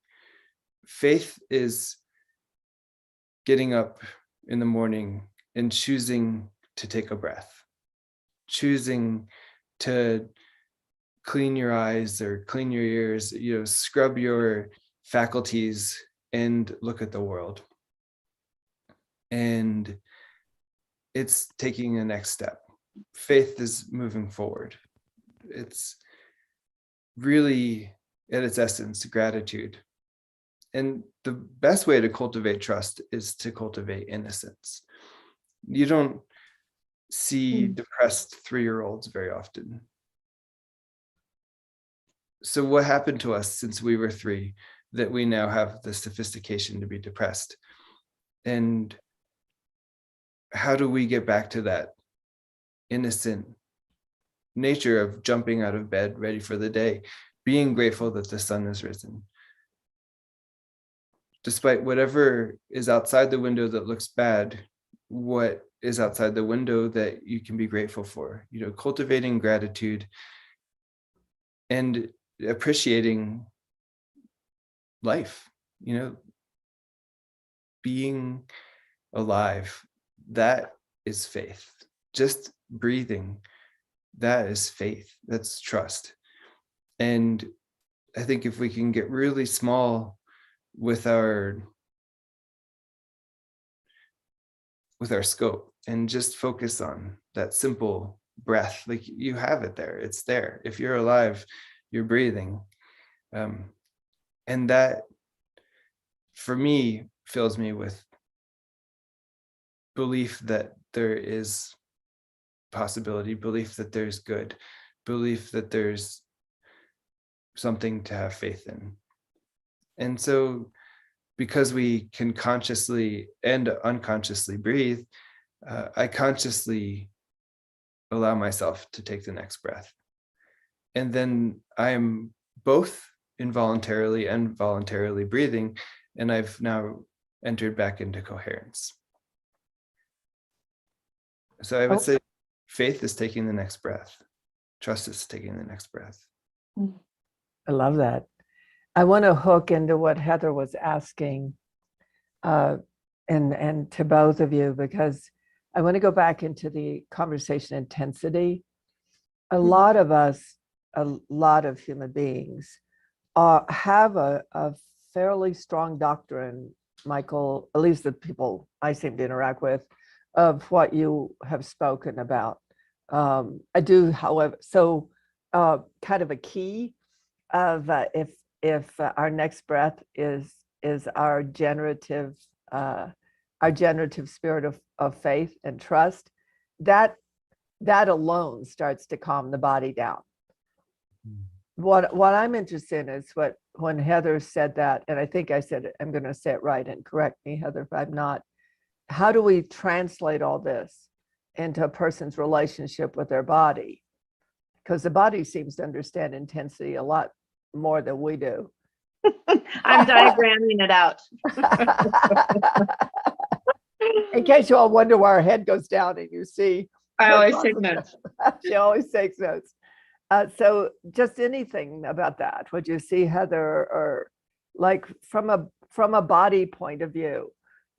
Speaker 2: Faith is getting up in the morning and choosing to take a breath, choosing to clean your eyes or clean your ears, scrub your faculties and look at the world. And it's taking the next step. Faith is moving forward. It's really, at its essence, gratitude. And the best way to cultivate trust is to cultivate innocence. You don't see depressed 3-year-olds very often. So what happened to us since we were 3 that we now have the sophistication to be depressed? And how do we get back to that innocent nature of jumping out of bed, ready for the day, being grateful that the sun has risen? Despite whatever is outside the window that looks bad, what is outside the window that you can be grateful for? Cultivating gratitude and appreciating life. being alive, that is faith. Just breathing, that is faith. That's trust. And I think if we can get really small with our scope and just focus on that simple breath, like you have it there, it's there. If you're alive, you're breathing. And that, for me, fills me with belief that there is possibility, belief that there's good, belief that there's something to have faith in. And so, because we can consciously and unconsciously breathe, I consciously allow myself to take the next breath. And then I am both involuntarily and voluntarily breathing, and I've now entered back into coherence. So I would say faith is taking the next breath. Trust is taking the next breath.
Speaker 1: I love that. I want to hook into what Heather was asking, and to both of you, because I want to go back into the conversation intensity. A lot of us, a lot of human beings have a fairly strong doctrine, Michael, at least the people I seem to interact with, of what you have spoken about. I do, however, so kind of a key of if our next breath is our generative spirit of faith and trust, that alone starts to calm the body down. What I'm interested in is when Heather said that, and I think I said it, I'm going to say it right, and correct me, Heather, if I'm not. How do we translate all this into a person's relationship with their body? Because the body seems to understand intensity a lot more than we do.
Speaker 3: I'm diagramming it out.
Speaker 1: In case you all wonder why our head goes down and you see.
Speaker 3: I always take notes.
Speaker 1: She always takes notes. So just anything about that, would you see, Heather, or like from a body point of view?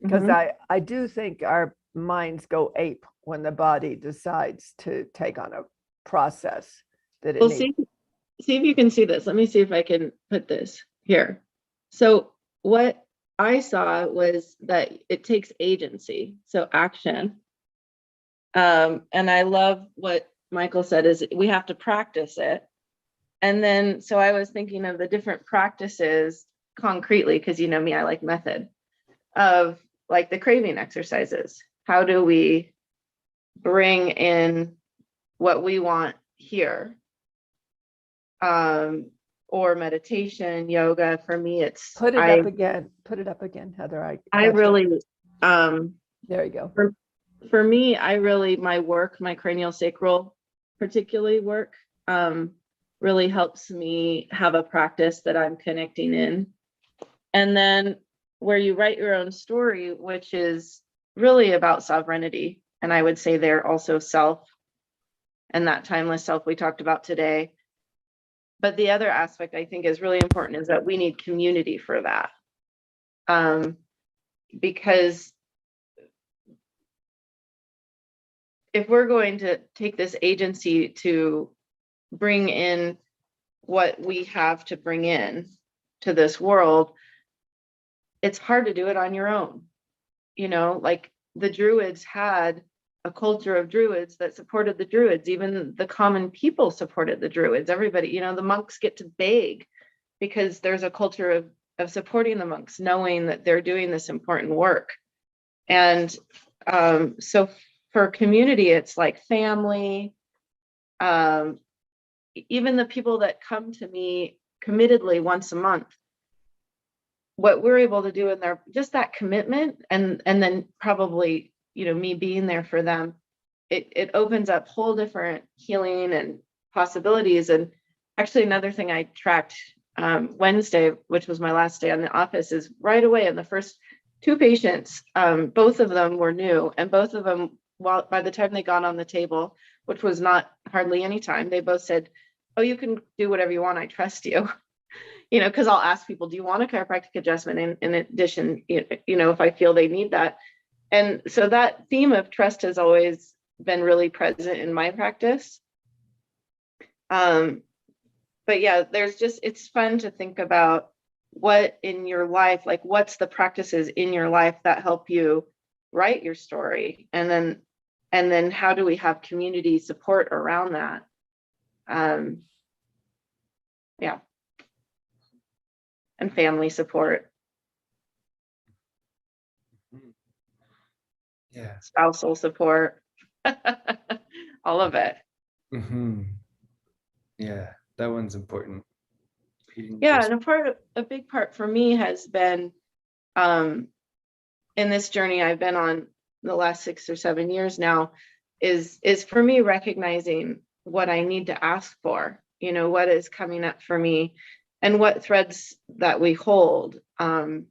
Speaker 1: Because I do think our minds go ape when the body decides to take on a process that it needs.
Speaker 3: See if you can see this. Let me see if I can put this here. So what I saw was that it takes agency, so action. And I love what Michael said is we have to practice it. And then, so I was thinking of the different practices concretely, because you know me, I like method, of like the craving exercises. How do we bring in what we want here? Or meditation, yoga. For me, it's
Speaker 1: Put it up again, Heather.
Speaker 3: I really
Speaker 1: there you go.
Speaker 3: For me, my work, my cranial sacral particularly work, really helps me have a practice that I'm connecting in. And then where you write your own story, which is really about sovereignty. And I would say there also self, and that timeless self we talked about today. But the other aspect I think is really important is that we need community for that. Because if we're going to take this agency to bring in what we have to bring in to this world, it's hard to do it on your own. You know, like the Druids had a culture of Druids that supported the Druids. Even the common people supported the Druids. Everybody, you know, the monks get to beg because there's a culture of supporting the monks, knowing that they're doing this important work. And so for community, it's like family, even the people that come to me committedly once a month, what we're able to do in there, just that commitment, and then probably, you know, me being there for them, it opens up whole different healing and possibilities. And actually another thing I tracked Wednesday, which was my last day on the office, is right away in the first 2 patients, both of them were new, and both of them, by the time they got on the table, which was not hardly any time, they both said, "Oh, you can do whatever you want. I trust you." Because I'll ask people, do you want a chiropractic adjustment in addition, if I feel they need that. And so that theme of trust has always been really present in my practice. But yeah, it's fun to think about what in your life, like what's the practices in your life that help you write your story, and then how do we have community support around that? Yeah, and family support,
Speaker 2: Yeah.
Speaker 3: spousal support, all of it.
Speaker 2: Mm-hmm. Yeah, that one's important.
Speaker 3: Yeah, and a big part for me has been in this journey I've been on the last 6 or 7 years now is for me recognizing what I need to ask for, what is coming up for me and what threads that we hold. And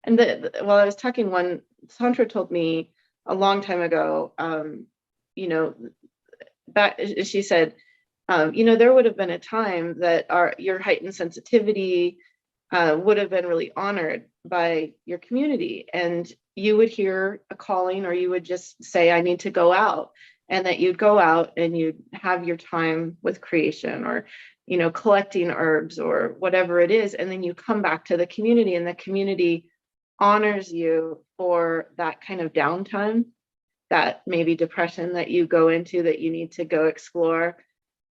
Speaker 3: while I was talking, one Tantra told me a long time ago, that she said, there would have been a time that your heightened sensitivity would have been really honored by your community, and you would hear a calling, or you would just say, I need to go out, and that you'd go out and you'd have your time with creation, or collecting herbs or whatever it is, and then you come back to the community, and the community honors you for that kind of downtime, that maybe depression that you go into, that you need to go explore,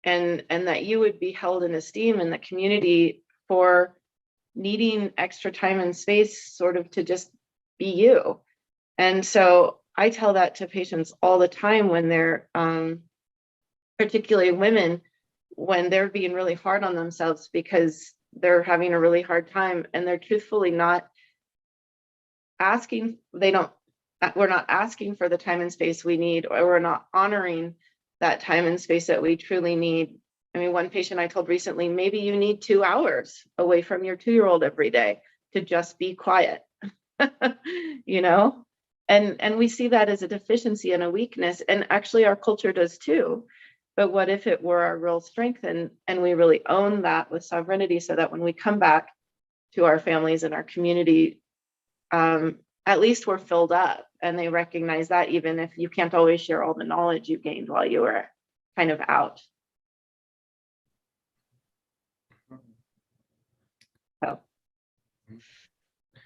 Speaker 3: and that you would be held in esteem in the community for needing extra time and space sort of to just be you. And so I tell that to patients all the time when they're, particularly women, when they're being really hard on themselves because they're having a really hard time and they're truthfully not asking, we're not asking for the time and space we need, or we're not honoring that time and space that we truly need. I mean, one patient I told recently, maybe you need 2 hours away from your 2-year-old every day to just be quiet, and we see that as a deficiency and a weakness, and actually our culture does too. But what if it were our real strength, and we really own that with sovereignty, so that when we come back to our families and our community, at least we're filled up, and they recognize that, even if you can't always share all the knowledge you gained while you were kind of out. So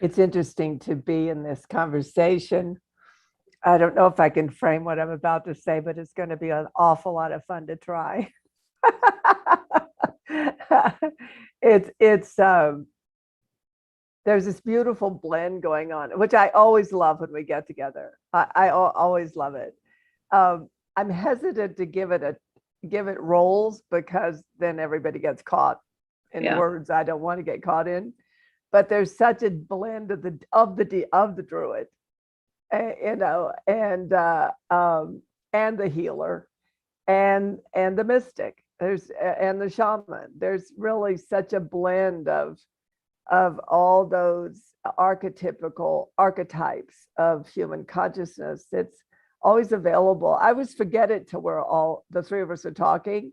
Speaker 1: it's interesting to be in this conversation. I don't know if I can frame what I'm about to say, but it's going to be an awful lot of fun to try. There's this beautiful blend going on, which I always love when we get together. I always love it. I'm hesitant to give it roles, because then everybody gets caught in words I don't want to get caught in. But there's such a blend of the druid, and the healer, and the mystic. And the shaman. There's really such a blend of all those archetypes of human consciousness. It's always available. I always forget it till we're all, the three of us are talking,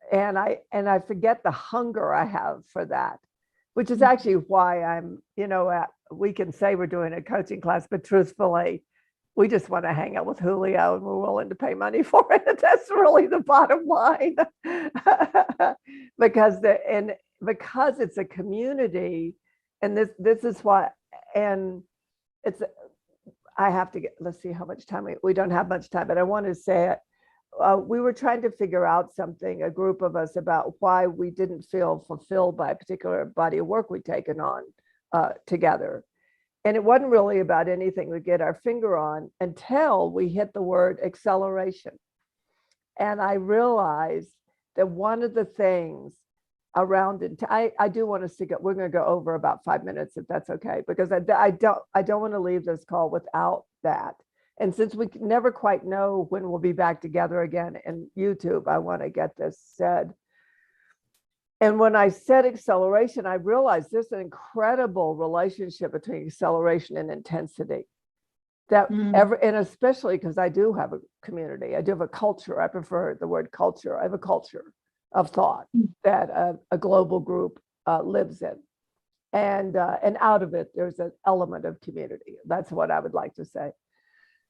Speaker 1: and I forget the hunger I have for that, which is actually why I'm, we can say we're doing a coaching class, but truthfully, we just want to hang out with Julio, and we're willing to pay money for it. That's really the bottom line. because it's a community, and this is what, and it's, I have to get, let's see how much time we don't have much time, but I want to say it. We were trying to figure out something, a group of us, about why we didn't feel fulfilled by a particular body of work we'd taken on together. And it wasn't really about anything we get our finger on until we hit the word acceleration. And I realized that one of the things around it, I do want us to go, we're going to go over about 5 minutes, if that's okay, because I don't want to leave this call without that. And since we never quite know when we'll be back together again in YouTube, I want to get this said. And when I said acceleration, I realized there's an incredible relationship between acceleration and intensity. And especially because I do have a community, I do have a culture. I prefer the word culture. I have a culture of thought that a global group lives in. And out of it, there's an element of community. That's what I would like to say.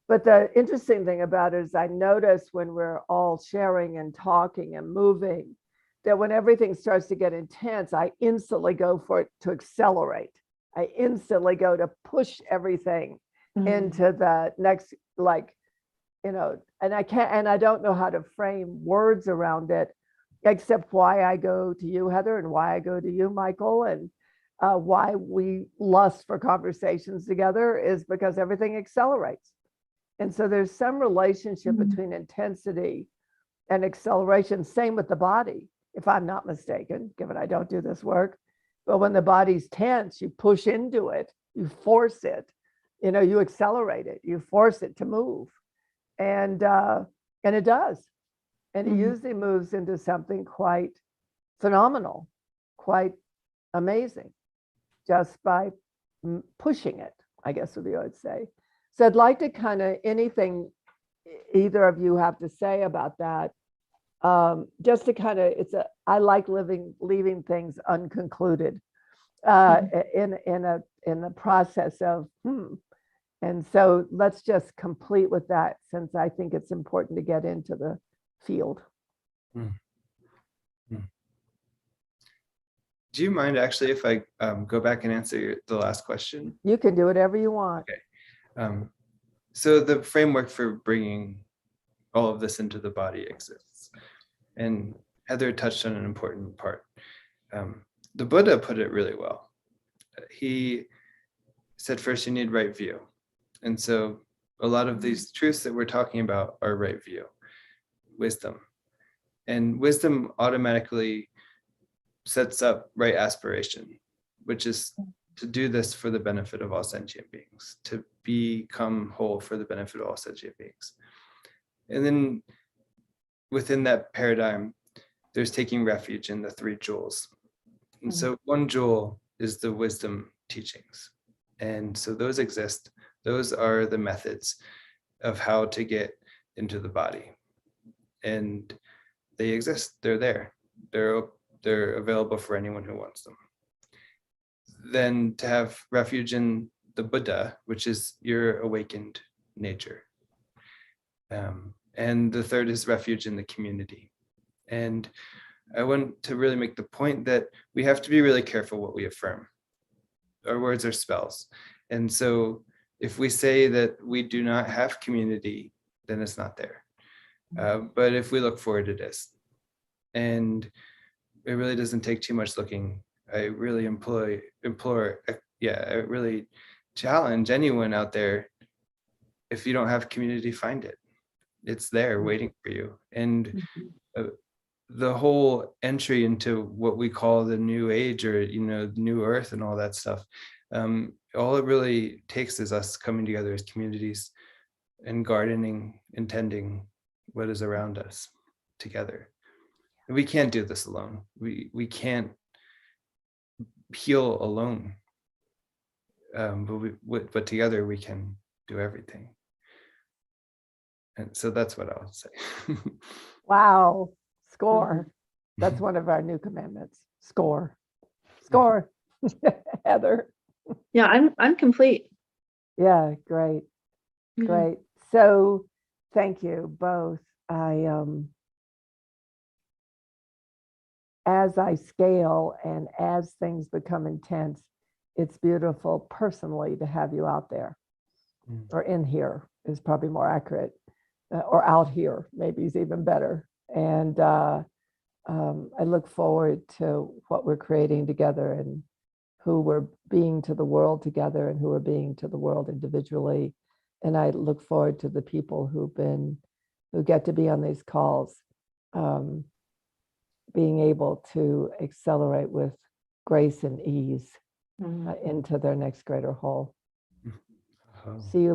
Speaker 1: But the interesting thing about it is I notice when we're all sharing and talking and moving, that when everything starts to get intense, I instantly go for it to accelerate. I instantly go to push everything into the next, like, and I don't know how to frame words around it, except why I go to you, Heather, and why I go to you, Michael, and why we lust for conversations together is because everything accelerates. And so there's some relationship between intensity and acceleration. Same with the body, if I'm not mistaken, given I don't do this work. But when the body's tense, you push into it, you force it, you accelerate it, you force it to move. And it does. And it usually moves into something quite phenomenal, quite amazing, just by pushing it, I guess would be what I would say. So I'd like to kind of, anything either of you have to say about that, just to kind of, I like leaving things unconcluded in the process of, And so let's just complete with that, since I think it's important to get into the field.
Speaker 2: Do you mind actually if I go back and answer the last question?
Speaker 1: You can do whatever you want.
Speaker 2: Okay. So the framework for bringing all of this into the body exists. And Heather touched on an important part. The Buddha put it really well. He said, first, you need right view. And so a lot of these truths that we're talking about are right view, wisdom. And wisdom automatically sets up right aspiration, which is to do this for the benefit of all sentient beings, to become whole for the benefit of all sentient beings. And then within that paradigm, there's taking refuge in the 3 jewels. And so one jewel is the wisdom teachings. And so those exist. Those are the methods of how to get into the body. And they exist. They're there. They're available for anyone who wants them. Then to have refuge in the Buddha, which is your awakened nature. And the third is refuge in the community. And I want to really make the point that we have to be really careful what we affirm. Our words are spells. And so if we say that we do not have community, then it's not there. But if we look for it, it is. And it really doesn't take too much looking. I really I really challenge anyone out there, if you don't have community, find it. It's there waiting for you. And the whole entry into what we call the new age, or new earth and all that stuff, all it really takes is us coming together as communities and gardening and tending what is around us together. And we can't do this alone. We can't heal alone, but together we can do everything. And so that's what I'll say.
Speaker 1: Wow. Score. That's one of our new commandments. Score. Heather.
Speaker 3: Yeah, I'm complete.
Speaker 1: Yeah, great. Great. So thank you both. As I scale and as things become intense, it's beautiful personally to have you out there, or in here is probably more accurate, or out here maybe is even better. And I look forward to what we're creating together, and who we're being to the world together, and who we're being to the world individually. And I look forward to the people who get to be on these calls, being able to accelerate with grace and ease into their next greater whole. See you